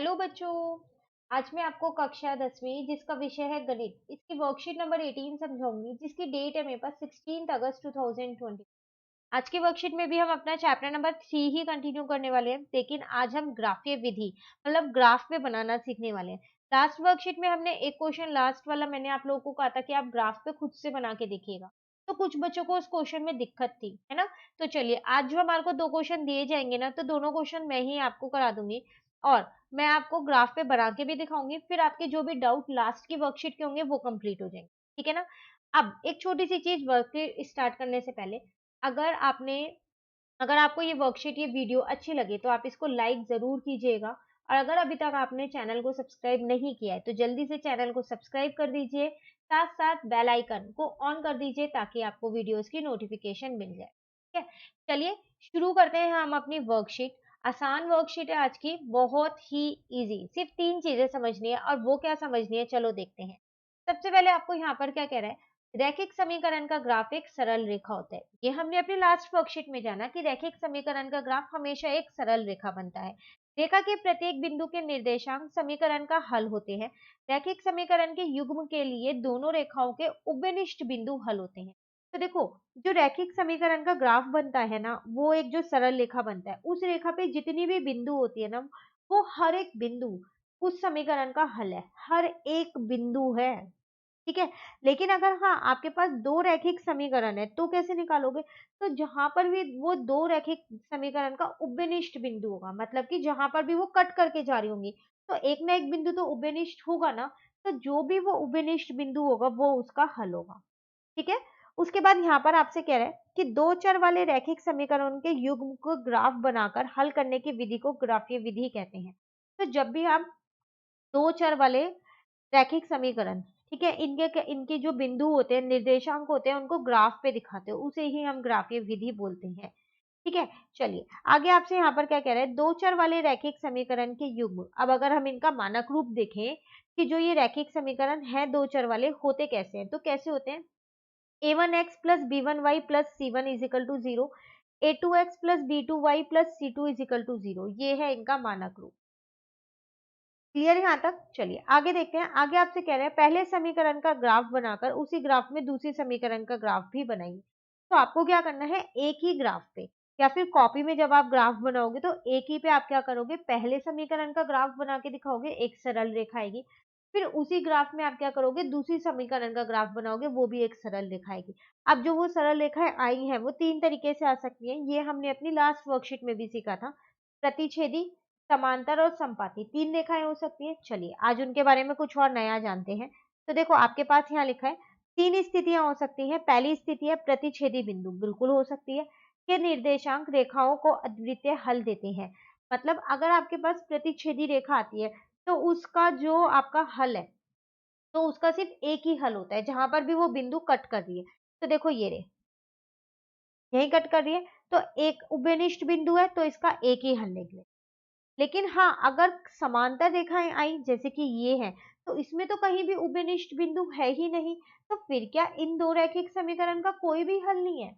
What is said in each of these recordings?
Hello बच्चों। आज मैं आपको कक्षा 10वीं जिसका विषय है गणित, इसकी वर्कशीट नंबर 18 समझाऊंगी, जिसकी डेट है मेरे पास 16 अगस्त 2020। आज की वर्कशीट में भी हम अपना चैप्टर नंबर 3 ही कंटिन्यू करने वाले हैं, लेकिन आज हम ग्राफीय विधि मतलब ग्राफ में बनाना सीखने वाले हैं। लास्ट वर्कशीट में हमने एक क्वेश्चन, लास्ट वाला मैंने आप लोगों को कहा था कि आप ग्राफ पे खुद से बना के देखिएगा, तो कुछ बच्चों को उस क्वेश्चन में दिक्कत थी, है ना। तो चलिए, आज जो हमारे को दो क्वेश्चन दिए जाएंगे ना, तो दोनों क्वेश्चन मैं ही आपको करा दूंगी, और मैं आपको ग्राफ पे बना के भी दिखाऊंगी, फिर आपके जो भी डाउट लास्ट की वर्कशीट के होंगे वो कंप्लीट हो जाएंगे, ठीक है ना। अब एक छोटी सी चीज, वर्कशीट स्टार्ट करने से पहले, अगर आपने अगर आपको ये वर्कशीट, ये वीडियो अच्छी लगे तो आप इसको लाइक जरूर कीजिएगा, और अगर अभी तक आपने चैनल को सब्सक्राइब नहीं किया है तो जल्दी से चैनल को सब्सक्राइब कर दीजिए, साथ साथ बेल आइकन को ऑन कर दीजिए ताकि आपको वीडियोस की नोटिफिकेशन मिल जाए, ठीक है। चलिए शुरू करते हैं हम अपनी वर्कशीट। आसान वर्कशीट है आज की, बहुत ही इजी, सिर्फ तीन चीजें समझनी है, और वो क्या समझनी है चलो देखते हैं। सबसे पहले आपको यहाँ पर क्या कह रहा है, रैखिक समीकरण का ग्राफ एक सरल रेखा होता है। ये हमने अपनी लास्ट वर्कशीट में जाना कि रैखिक समीकरण का ग्राफ हमेशा एक सरल रेखा बनता है। रेखा के प्रत्येक बिंदु के निर्देशांक समीकरण का हल होते हैं। रैखिक समीकरण के युग्म के लिए दोनों रेखाओं के उभयनिष्ठ बिंदु हल होते हैं। तो देखो, जो रैखिक समीकरण का ग्राफ बनता है ना, वो एक जो सरल रेखा बनता है, उस रेखा पे जितनी भी बिंदु होती है ना, वो हर एक बिंदु उस समीकरण का हल है, हर एक बिंदु है, ठीक है। लेकिन अगर हाँ आपके पास दो रैखिक समीकरण है तो कैसे निकालोगे, तो जहां पर भी वो दो रैखिक समीकरण का उभयनिष्ठ बिंदु होगा, मतलब कि जहां पर भी वो कट करके जा रही होंगी, तो एक ना एक बिंदु तो उभयनिष्ठ होगा ना, तो जो भी वो उभयनिष्ठ बिंदु होगा वो उसका हल होगा, ठीक है। उसके बाद यहाँ पर आपसे कह रहा है कि दो चर वाले रैखिक समीकरण के युग्म को ग्राफ बनाकर हल करने की विधि को ग्राफीय विधि कहते हैं। तो जब भी आप दो चर वाले रैखिक समीकरण, ठीक है, इनके जो बिंदु होते हैं, निर्देशांक होते हैं, उनको ग्राफ पे दिखाते हैं, उसे ही हम ग्राफीय विधि बोलते हैं, ठीक है। चलिए आगे आपसे यहाँ पर क्या कह रहा है, दो चर वाले रैखिक समीकरण के युग्म। अब अगर हम इनका मानक रूप देखें कि जो ये रैखिक समीकरण है दो चर वाले, होते कैसे हैं, तो कैसे होते हैं, a1x plus b1y plus c1 is equal to 0, a2x plus b2y plus c2 is equal to 0, ये है इनका मानक रूप। क्लियर है यहाँ तक। चलिए आगे देखते हैं, आगे आपसे कह रहे हैं पहले समीकरण का ग्राफ बनाकर उसी ग्राफ में दूसरी समीकरण का ग्राफ भी बनाइए। तो आपको क्या करना है, एक ही ग्राफ पे या फिर कॉपी में जब आप ग्राफ बनाओगे तो एक ही पे आप क्या करोगे, पहले समीकरण का ग्राफ बना के दिखाओगे, एक सरल रेखा आएगी, फिर उसी ग्राफ में आप क्या करोगे, दूसरी समीकरण का ग्राफ बनाओगे, वो भी एक सरल रेखा आएगी। अब जो वो सरल रेखाएं आई हैं वो तीन तरीके से आ सकती हैं, ये हमने अपनी लास्ट वर्कशीट में भी सीखा था। प्रतिच्छेदी, समांतर और संपाती, तीन रेखाएं हो सकती हैं। चलिए आज उनके बारे में कुछ और नया जानते हैं। तो देखो आपके पास यहाँ लिखा है तीन स्थितियां हो सकती हैं। पहली स्थिति है प्रतिच्छेदी बिंदु, बिल्कुल हो सकती है, के निर्देशांक रेखाओं को अद्वितीय हल देते हैं। मतलब अगर आपके पास प्रतिच्छेदी रेखा आती है तो उसका जो आपका हल है, तो उसका सिर्फ एक ही हल होता है जहां पर भी वो बिंदु कट कर रही है। तो देखो ये रे, यही कट कर रही है, तो एक उभयनिष्ठ बिंदु है, तो इसका एक ही हल निकले। लेकिन हाँ, अगर समांतर रेखाएं आई जैसे कि ये है, तो इसमें तो कहीं भी उभयनिष्ठ बिंदु है ही नहीं, तो फिर क्या इन दो रैखिक समीकरण का कोई भी हल नहीं है।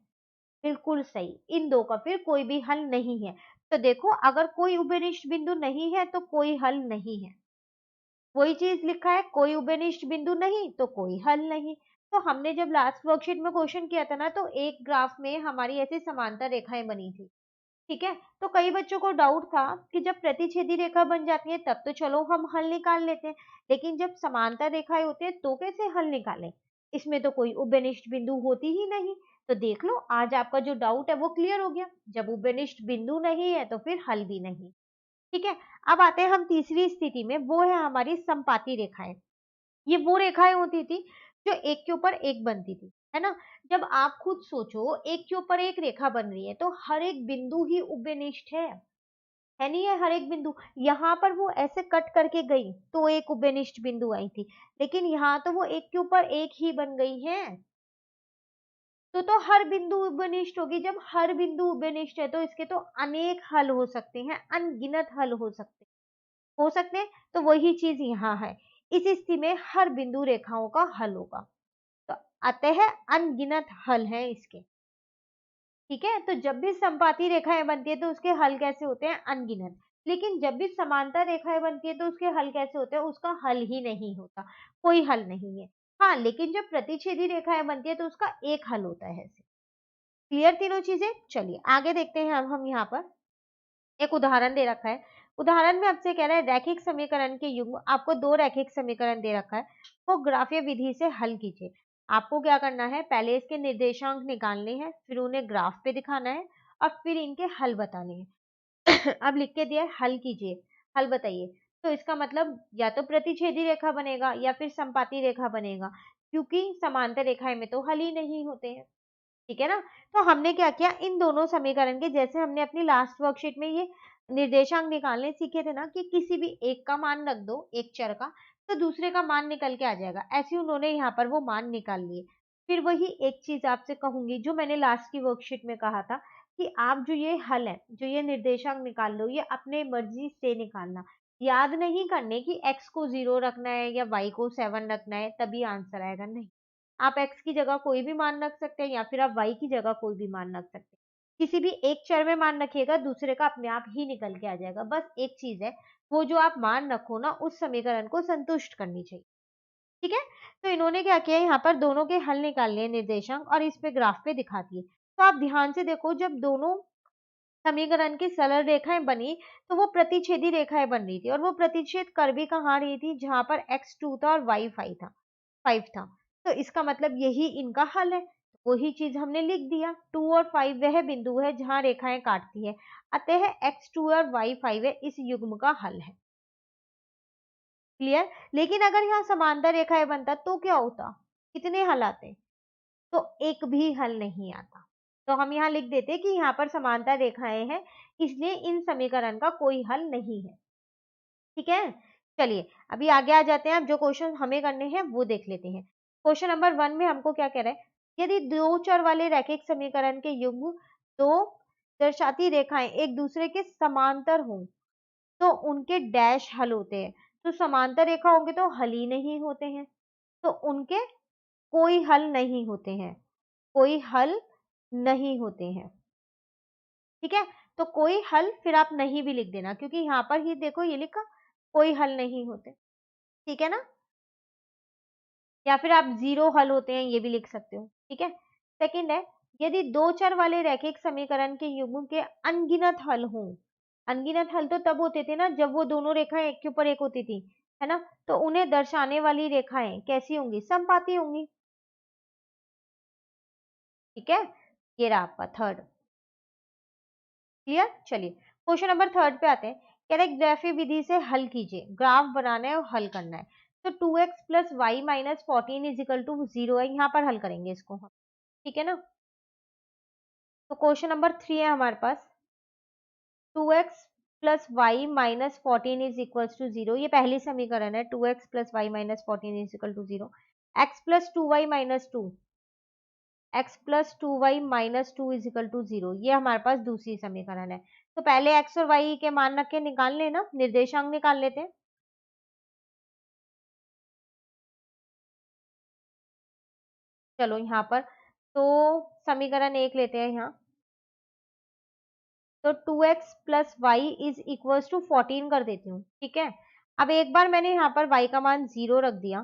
बिल्कुल सही, इन दो का फिर कोई भी हल नहीं है। तो देखो अगर कोई उभयनिष्ठ बिंदु नहीं है तो कोई हल नहीं है, वही चीज लिखा है, कोई उभयनिष्ठ बिंदु नहीं तो कोई हल नहीं। तो हमने जब लास्ट वर्कशीट में क्वेश्चन किया था ना, तो एक ग्राफ में हमारी ऐसी समांतर रेखाएं बनी थी, ठीक है। तो कई बच्चों को डाउट था कि जब प्रतिच्छेदी रेखा बन जाती है तब तो चलो हम हल निकाल लेते हैं, लेकिन जब समांतर रेखाएं होती है तो कैसे हल निकालें, इसमें तो कोई उभयनिष्ठ बिंदु होती ही नहीं। तो देख लो आज आपका जो डाउट है वो क्लियर हो गया, जब उभयनिष्ठ बिंदु नहीं है तो फिर हल भी नहीं, ठीक है। अब आते हैं हम तीसरी स्थिति में, वो है हमारी संपाती रेखाएं। ये वो रेखाएं होती थी जो एक के ऊपर एक बनती थी, है ना। जब आप खुद सोचो, एक के ऊपर एक रेखा बन रही है तो हर एक बिंदु ही उभयनिष्ठ है नहीं है, हर एक बिंदु। यहाँ पर वो ऐसे कट करके गई तो एक उभयनिष्ठ बिंदु आई थी, लेकिन यहाँ तो वो एक के ऊपर एक ही बन गई है, तो हर बिंदु उभयनिष्ठ होगी। जब हर बिंदु उभयनिष्ठ है तो इसके तो अनेक हल हो सकते हैं, अनगिनत हल हो सकते हैं। तो वही चीज यहाँ है, इस स्थिति में हर बिंदु रेखाओं का हल होगा। तो अतः अनगिनत हल है इसके, ठीक है। तो जब भी संपाती रेखाएं बनती है तो उसके हल कैसे होते हैं, अनगिनत। लेकिन जब भी समांतर रेखाएं बनती है तो उसके हल कैसे होते हैं? उसका हल ही नहीं होता, कोई हल नहीं है। हाँ, लेकिन जब प्रतिच्छेदी रेखाएं बनती है तो उसका एक हल होता है ऐसे। क्लियर तीनों चीजें? चलिए आगे देखते हैं। अब हम यहाँ पर एक उदाहरण दे रखा है। उदाहरण में आपसे कह रहा है रैखिक समीकरण के युग्म, आपको दो रैखिक समीकरण दे रखा है, वो ग्राफीय विधि से हल कीजिए। आपको क्या करना है? पहले इसके निर्देशांक निकालने हैं, फिर उन्हें ग्राफ पे दिखाना है और फिर इनके हल बताने हैं। अब लिख के दिया है हल कीजिए, हल बताइए। तो इसका मतलब या तो प्रतिच्छेदी रेखा बनेगा या फिर संपाती रेखा बनेगा, क्योंकि समांतर रेखाएं में तो हल ही नहीं होते हैं। ठीक है ना? तो हमने क्या किया, इन दोनों समीकरण के, जैसे हमने अपनी लास्ट वर्कशीट में ये निर्देशांक निकालने सीखे थे ना, कि किसी भी एक का मान रख दो, एक चर का, तो दूसरे का मान निकल के आ जाएगा। ऐसे उन्होंने यहाँ पर वो मान निकाल लिए। फिर वही एक चीज आपसे कहूंगी जो मैंने लास्ट की वर्कशीट में कहा था, कि आप जो ये हल है, जो ये निर्देशांक निकाल लो, ये अपने मर्जी से निकालना। याद नहीं करने कि x को 0 रखना है या y को 7 रखना है तभी आंसर आएगा, नहीं। आप x की जगह कोई भी मान रख सकते हैं या फिर आप y की जगह कोई भी मान रख सकते हैं। किसी भी एक चर में मान रखिएगा, दूसरे का अपने आप ही निकल के आ जाएगा। बस एक चीज है, वो जो आप मान रखो ना, उस समीकरण को संतुष्ट करनी चाहिए। ठीक है? तो इन्होंने क्या किया, यहाँ पर दोनों के हल निकाल लिए निर्देशांक और इस पे ग्राफ पे दिखा दिए। तो आप ध्यान से देखो, जब दोनों समीकरण की सरल रेखाएं बनी तो वो प्रतिच्छेदी रेखाएं बन रही थी, और वो प्रतिच्छेद कर भी कहाँ रही थी? जहां पर x 2 था और y 5 था। तो इसका मतलब यही इनका हल है। वही चीज हमने लिख दिया, 2 और 5 वह बिंदु है जहां रेखाएं काटती है, अतः x 2 और y 5 है, इस युग्म का हल है। क्लियर? लेकिन अगर यहाँ समांतर रेखाएं बनता तो क्या होता? कितने हल आते? तो एक भी हल नहीं आता। तो हम यहाँ लिख देते कि यहाँ पर समांतर रेखाएं हैं, इसलिए इन समीकरण का कोई हल नहीं है। ठीक है? चलिए अभी आगे आ जाते हैं। अब जो क्वेश्चन हमें करने हैं वो देख लेते हैं। क्वेश्चन नंबर 1 में हमको क्या कह रहा है? यदि दो चर वाले रैखिक समीकरण के युग्म दो दर्शाती रेखाएं एक दूसरे के समांतर हों तो उनके डैश हल होते हैं। तो समांतर रेखा होंगे तो हल ही नहीं होते हैं, तो उनके कोई हल नहीं होते हैं, कोई हल नहीं होते हैं। ठीक है? तो कोई हल फिर आप नहीं भी लिख देना, क्योंकि यहाँ पर ही देखो ये लिखा कोई हल नहीं होते। ठीक है ना? या फिर आप 0 हल होते हैं ये भी लिख सकते हो। ठीक है? सेकंड है, यदि दो चर वाले रैखिक समीकरण के युग्म के अनगिनत हल हों। अनगिनत हल तो तब होते थे ना जब वो दोनों रेखाएं एक के ऊपर एक होती थी, है ना? तो उन्हें दर्शाने वाली रेखाएं कैसी होंगी? समपाती होंगी। ठीक है? ये रहा आपका थर्ड। क्लियर? चलिए क्वेश्चन नंबर थर्ड पे आते हैं। कह रहे ग्राफीय विधि से हल कीजिए, ग्राफ बनाना है और हल करना है। तो 2x plus y minus 14 is equal to 0 है, यहाँ पर हल करेंगे इसको हम। ठीक है ना? तो क्वेश्चन नंबर 3 है हमारे पास, 2x plus y minus 14 is equal to 0। ये पहली समीकरण है, 2x plus y minus 14 is equal to 0। x plus 2y minus 2, x plus 2y minus 2 is equal to 0, ये हमारे पास दूसरी समीकरण है। तो पहले x और y के मान रख के निकाल लेना, निर्देशांक निकाल लेते हैं। चलो यहाँ पर तो समीकरण एक लेते हैं यहाँ। तो 2x plus y is equal to 14 कर देती हूँ। ठीक है? अब एक बार मैंने यहाँ पर y का मान 0 रख दिया,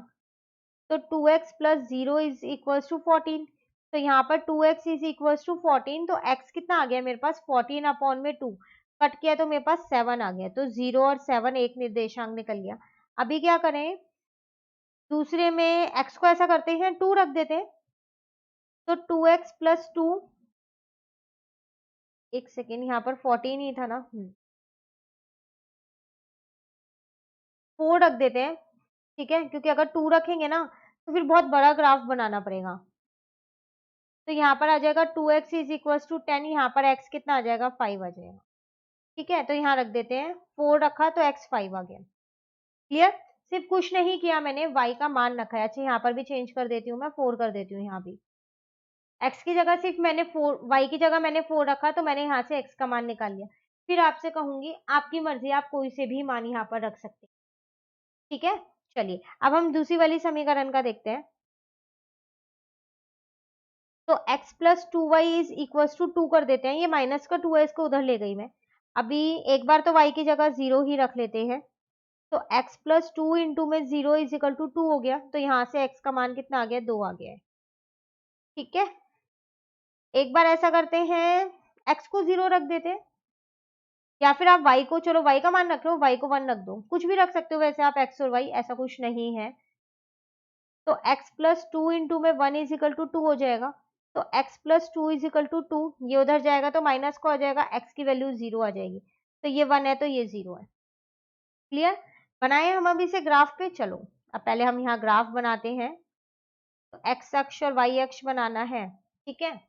तो 2x plus 0 is equal to 14। तो यहाँ पर 2x इज इक्वल टू 14, तो x कितना आ गया मेरे पास? 14 अपॉन में 2 कट किया तो मेरे पास 7 आ गया। तो 0 और 7 एक निर्देशांक निकल गया। अभी क्या करें? दूसरे में x को ऐसा करते हैं 2 रख देते हैं। तो 2x प्लस 2, एक सेकेंड, यहाँ पर 14 ही था ना, 4 रख देते हैं। ठीक है? क्योंकि अगर 2 रखेंगे ना तो फिर बहुत बड़ा ग्राफ बनाना पड़ेगा। तो यहाँ पर आ जाएगा 2x इज इक्वल टू 10, यहाँ पर x कितना आ जाएगा? 5 आ जाएगा। ठीक है? तो यहाँ रख देते हैं, 4 रखा तो x 5 आ गया। क्लियर? सिर्फ कुछ नहीं किया मैंने, y का मान रखा है। अच्छा यहाँ पर भी चेंज कर देती हूँ, मैं 4 कर देती हूँ यहाँ भी। x की जगह सिर्फ मैंने 4, y की जगह मैंने 4 रखा तो मैंने यहाँ से x का मान निकाल लिया। फिर आपसे कहूंगी आपकी मर्जी, आप कोई से भी मान यहाँ पर रख सकते हैं। ठीक है? चलिए अब हम दूसरी वाली समीकरण का देखते हैं। तो x plus 2y is equal to 2 कर देते हैं। ये माइनस का 2 है, इसको उधर ले गई मैं। अभी एक बार तो y की जगह 0 ही रख लेते हैं, तो x प्लस 2 इंटू में 0 इज इक्वल टू 2 हो गया, तो यहाँ से x का मान कितना आ गया, 2 आ गया है। ठीक है, एक बार ऐसा करते हैं, x को 0 रख देते हैं, या फिर आप y को, चलो y का मान रख लो, y को 1 रख दो, कुछ भी रख सकते हो वैसे आप, x और y ऐसा कुछ नहीं है। तो x प्लस 2 इंटू में 1 इज इक्वल टू 2 हो जाएगा, तो x plus 2 is equal to 2, ये उधर जाएगा तो माइनस का हो जाएगा, x की वैल्यू 0 आ जाएगी, तो ये 1 है तो ये 0 है। क्लियर, बनाए हम अब इसे ग्राफ पे। चलो अब पहले हम यहाँ ग्राफ बनाते हैं, तो x अक्ष और y अक्ष बनाना है। ठीक है,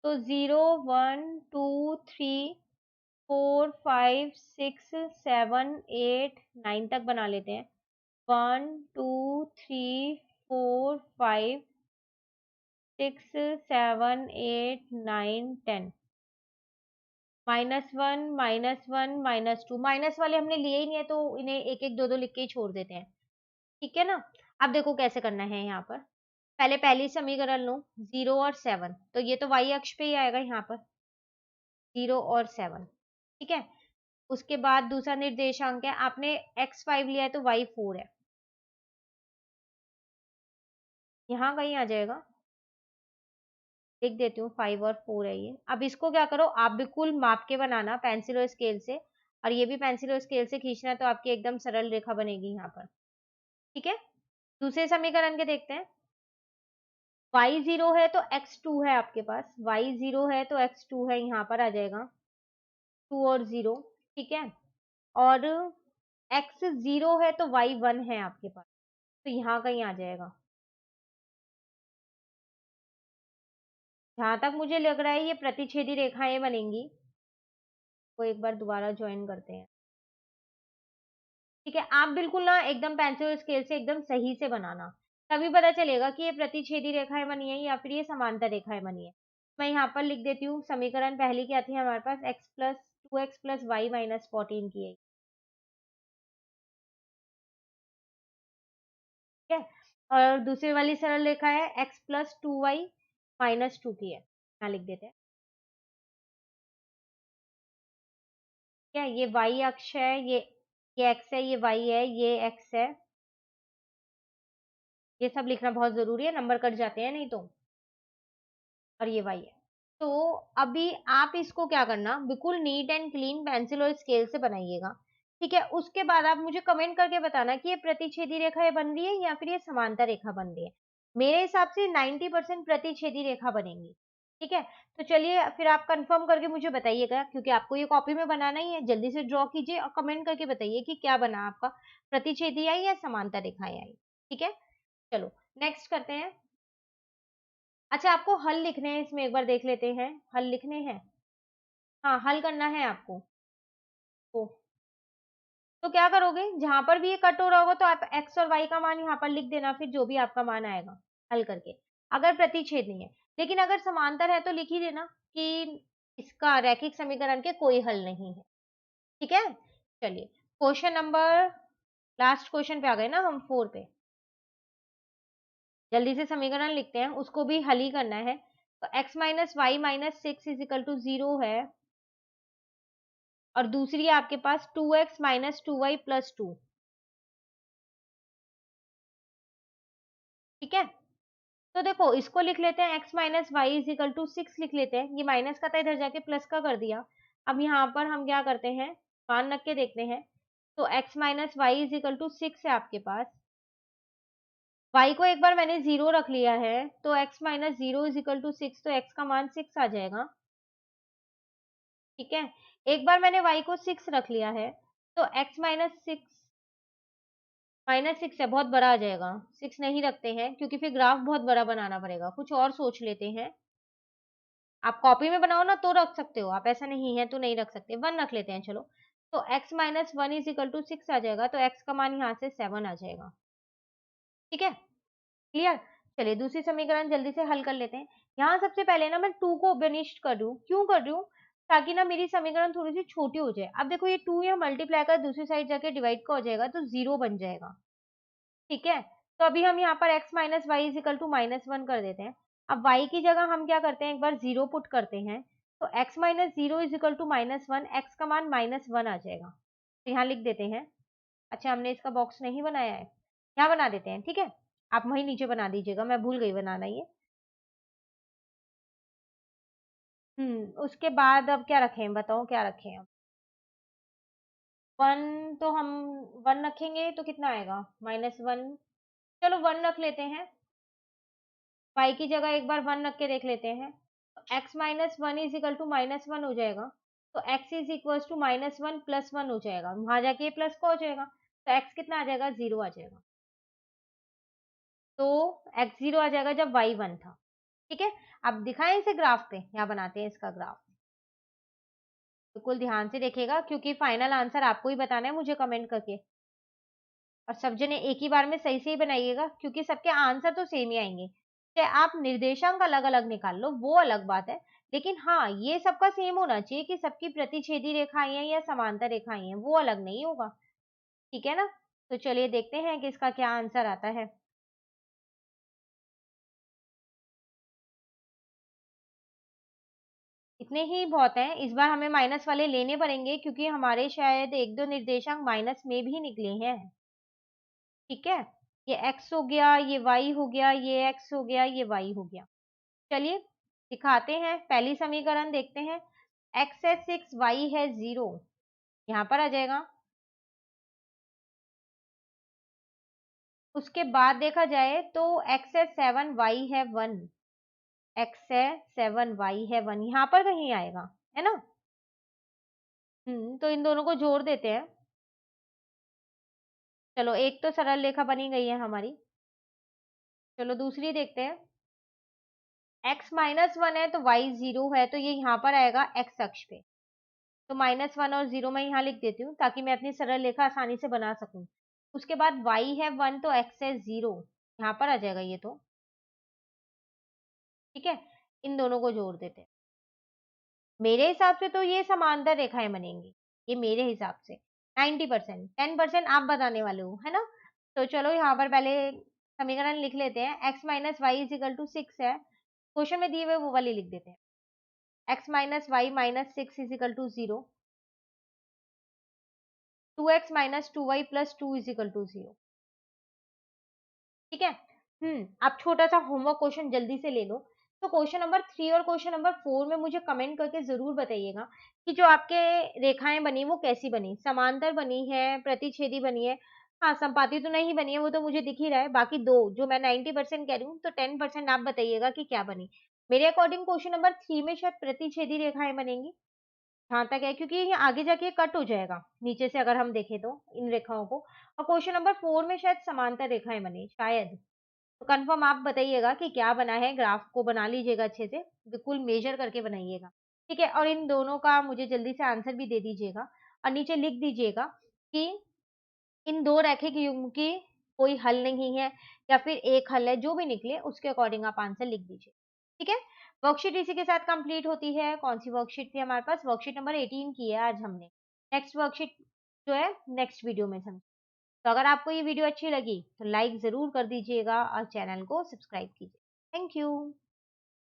तो 0 1 2 3 4 5 6 7 8 9 तक बना लेते हैं। 1 2 3 4 5 6 7 8 9 10, -1 -1 -2, माइनस वाले हमने लिए ही नहीं है तो इन्हें एक एक दो दो लिख के ही छोड़ देते हैं। ठीक है ना, अब देखो कैसे करना है। यहाँ पर पहले पहली समीकरण लो, 0 और 7, तो ये तो y अक्ष पे ही आएगा यहाँ पर, 0 और 7। ठीक है, उसके बाद दूसरा निर्देशांक है, आपने x5 लिया है तो y4 है, यहाँ कहीं आ जाएगा, लिख देती हूँ 5 और 4 है ये। अब इसको क्या करो, आप बिल्कुल माप के बनाना पेंसिल और स्केल से, और ये भी पेंसिल और स्केल से खींचना है, तो आपकी एकदम सरल रेखा बनेगी यहाँ पर। ठीक है, दूसरे समीकरण के देखते हैं। y0 है तो x2 है आपके पास, y0 है तो x2 है, यहाँ पर आ जाएगा 2 और 0। ठीक है, और x0 है तो y1 है आपके पास, तो यहाँ कहीं आ जाएगा। जहां तक मुझे लग रहा है ये प्रतिच्छेदी रेखाएं बनेंगी, को एक बार दोबारा ज्वाइन करते हैं। ठीक है, आप बिल्कुल ना एकदम पेंसिल और स्केल से एकदम सही से बनाना, तभी पता चलेगा कि ये प्रतिच्छेदी रेखाएं बनी है या फिर ये समांतर रेखाएं बनी है। मैं यहाँ पर लिख देती हूँ, समीकरण पहली क्या थी हमारे पास, x plus 2x plus y minus 14 की है। ठीक है, और दूसरी वाली सरल रेखा है x प्लस 2y माइनस 2 की है, यहाँ लिख देते हैं। ठीक है, ये y अक्ष है, ये x है, ये y है, ये x है, ये सब लिखना बहुत जरूरी है, नंबर कट जाते हैं नहीं तो, और ये y है। तो अभी आप इसको क्या करना, बिल्कुल नीट एंड क्लीन पेंसिल और स्केल से बनाइएगा। ठीक है, उसके बाद आप मुझे कमेंट करके बताना कि ये प्रतिच्छेदी रेखा ये बन रही है या फिर ये समांतर रेखा बन रही है। मेरे हिसाब से 90% प्रतिच्छेदी रेखा बनेंगी। ठीक है, तो चलिए फिर आप कंफर्म करके मुझे बताइएगा, क्योंकि आपको ये कॉपी में बनाना ही है, जल्दी से ड्रॉ कीजिए और कमेंट करके बताइए कि क्या बना आपका, प्रतिच्छेदी आई या समांतर रेखाएं आई। ठीक है, चलो नेक्स्ट करते हैं। अच्छा, आपको हल लिखने हैं इसमें, एक बार देख लेते हैं, हल लिखने हैं। हाँ, हल करना है आपको। तो क्या करोगे, जहां पर भी ये कट हो रहा होगा तो आप x और y का मान यहाँ पर लिख देना, फिर जो भी आपका मान आएगा हल करके, अगर प्रतिच्छेद नहीं है। लेकिन अगर समांतर है तो लिख ही देना कि इसका रैखिक समीकरण के कोई हल नहीं है। ठीक है, चलिए क्वेश्चन नंबर, लास्ट क्वेश्चन पे आ गए ना हम, 4 पे। जल्दी से समीकरण लिखते हैं, उसको भी हल ही करना है। तो x minus y minus 6 is equal to 0 है, और दूसरी है आपके पास 2x माइनस 2y प्लस 2। ठीक है, तो देखो इसको लिख लेते हैं, x minus y is equal to 6 लिख लेते हैं, ये माइनस का था इधर जाके प्लस का कर दिया। अब यहाँ पर हम क्या करते हैं, मान रख के देखते हैं। तो x minus y is equal to 6 है आपके पास, y को एक बार मैंने 0 रख लिया है, तो x minus 0 is equal to 6, तो x का मान 6 आ जाएगा। ठीक है, एक बार मैंने y को 6 रख लिया है, तो x माइनस 6 है, बहुत बड़ा आ जाएगा, 6 नहीं रखते हैं क्योंकि फिर ग्राफ बहुत बड़ा बनाना पड़ेगा, कुछ और सोच लेते हैं। आप कॉपी में बनाओ ना तो रख सकते हो, आप ऐसा नहीं है तो नहीं रख सकते, 1 रख लेते हैं चलो। तो x minus 1 is equal to 6 आ जाएगा, तो x का मान यहाँ से 7 आ जाएगा। ठीक है, क्लियर। चलिए दूसरी समीकरण जल्दी से हल कर लेते हैं। यहाँ सबसे पहले ना मैं 2 को उपनिष्ट कर रही हूँ, क्यों कर रही हूँ, ताकि ना मेरी समीकरण थोड़ी सी छोटी हो जाए। अब देखो ये 2 यहाँ मल्टीप्लाई कर दूसरी साइड जाके डिवाइड का हो जाएगा, तो 0 बन जाएगा। ठीक है, तो अभी हम यहाँ पर x minus y is equal to -1 कर देते हैं। अब y की जगह हम क्या करते हैं, एक बार 0 पुट करते हैं, तो x minus 0 is equal to -1, x का मान -1 आ जाएगा। तो यहाँ लिख देते हैं। अच्छा, हमने इसका बॉक्स नहीं बनाया है, यहाँ बना देते हैं, ठीक है। आप वहीं नीचे बना दीजिएगा, मैं भूल गई बनाना ये। उसके बाद अब क्या रखें, बताओ क्या रखें अब। 1, तो हम 1 रखेंगे तो कितना आएगा, -1। चलो 1 रख लेते हैं, y की जगह एक बार 1 रख के देख लेते हैं। तो x minus one is equal to -1 हो जाएगा। तो x is equal to -1 plus 1 हो जाएगा, वहां जाके ये प्लस का हो जाएगा, तो x कितना आ जाएगा, 0 आ जाएगा। तो x 0 आ जाएगा जब y 1 था, ठीक है। अब दिखाएं इसे ग्राफ पे, यहाँ बनाते हैं इसका ग्राफ। बिल्कुल ध्यान से देखेगा, क्योंकि फाइनल आंसर आपको ही बताना है मुझे कमेंट करके। और सब जने एक ही बार में सही से ही बनाइएगा, क्योंकि सबके आंसर तो सेम ही आएंगे। चाहे आप निर्देशांक अलग अलग निकाल लो, वो अलग बात है, लेकिन हाँ, ये सबका सेम होना चाहिए कि सबकी प्रतिच्छेदी रेखाएं हैं या समांतर रेखाएं हैं, वो अलग नहीं होगा, ठीक है ना। तो चलिए देखते हैं कि इसका क्या आंसर आता है। इतने ही बहुत हैं, इस बार हमें माइनस वाले लेने पड़ेंगे, क्योंकि हमारे शायद एक दो निर्देशांक माइनस में भी निकले हैं, ठीक है। ये x हो गया, ये y हो गया, ये x हो गया, ये y हो गया। चलिए दिखाते हैं, पहली समीकरण देखते हैं। x है 6, y है 0, यहाँ पर आ जाएगा। उसके बाद देखा जाए तो x है 7, y है 1, x है 7, y है 1, यहाँ पर कहीं आएगा, है ना। तो इन दोनों को जोड़ देते हैं। चलो एक तो सरल रेखा बनी गई है हमारी। चलो दूसरी देखते हैं। x -1 है तो y 0 है, तो ये यहाँ पर आएगा x अक्ष पे। तो -1 और 0 मैं यहाँ लिख देती हूँ, ताकि मैं अपनी सरल रेखा आसानी से बना सकूं। उसके बाद y है 1 तो x है 0, यहाँ पर आ जाएगा ये तो, ठीक है। इन दोनों को जोड़ देते हैं। मेरे हिसाब से तो ये समांतर रेखाएं बनेंगी, ये मेरे हिसाब से 90%। 10% आप बताने वाले हो, है ना। तो चलो यहाँ पर पहले समीकरण लिख लेते हैं। x minus y is equal to 6 है, क्वेश्चन में दिए हुए वो वाली लिख देते हैं। x minus y minus 6 is equal to 0, 2x minus 2y plus 2 is equal to 0, ठीक है। आप छोटा सा होमवर्क क्वेश्चन जल्दी से ले लो। तो क्वेश्चन नंबर 3 और क्वेश्चन नंबर 4 में मुझे कमेंट करके जरूर बताइएगा कि जो आपके रेखाएं बनी वो कैसी बनी, समांतर बनी है, प्रतिच्छेदी बनी है। हाँ, संपाती तो नहीं बनी है, वो तो मुझे दिख ही रहा है। बाकी दो जो मैं 90% कह रही हूँ, तो 10% आप बताइएगा कि क्या बनी। मेरे अकॉर्डिंग क्वेश्चन नंबर 3 में शायद प्रतिच्छेदी रेखाएं बनेंगी, जहाँ तक है, क्योंकि ये आगे जाके कट हो जाएगा नीचे से, अगर हम देखें तो इन रेखाओं को। और क्वेश्चन नंबर 4 में शायद समांतर रेखाएं बनी शायद। तो कंफर्म आप बताइएगा कि क्या बना है, ग्राफ को बना लीजिएगा अच्छे से, बिल्कुल मेजर करके बनाइएगा, ठीक है। और इन दोनों का मुझे जल्दी से आंसर भी दे दीजिएगा, और नीचे लिख दीजिएगा कि इन दो रैखिक युग्म की कोई हल नहीं है, या फिर एक हल है, जो भी निकले उसके अकॉर्डिंग आप आंसर लिख दीजिए, ठीक है। वर्कशीट इसी के साथ कंप्लीट होती है। कौन सी वर्कशीट थी हमारे पास, वर्कशीट नंबर 18 की है आज हमने। नेक्स्ट वर्कशीट जो है नेक्स्ट वीडियो में समझ। तो अगर आपको ये वीडियो अच्छी लगी तो लाइक ज़रूर कर दीजिएगा और चैनल को सब्सक्राइब कीजिए। Thank you.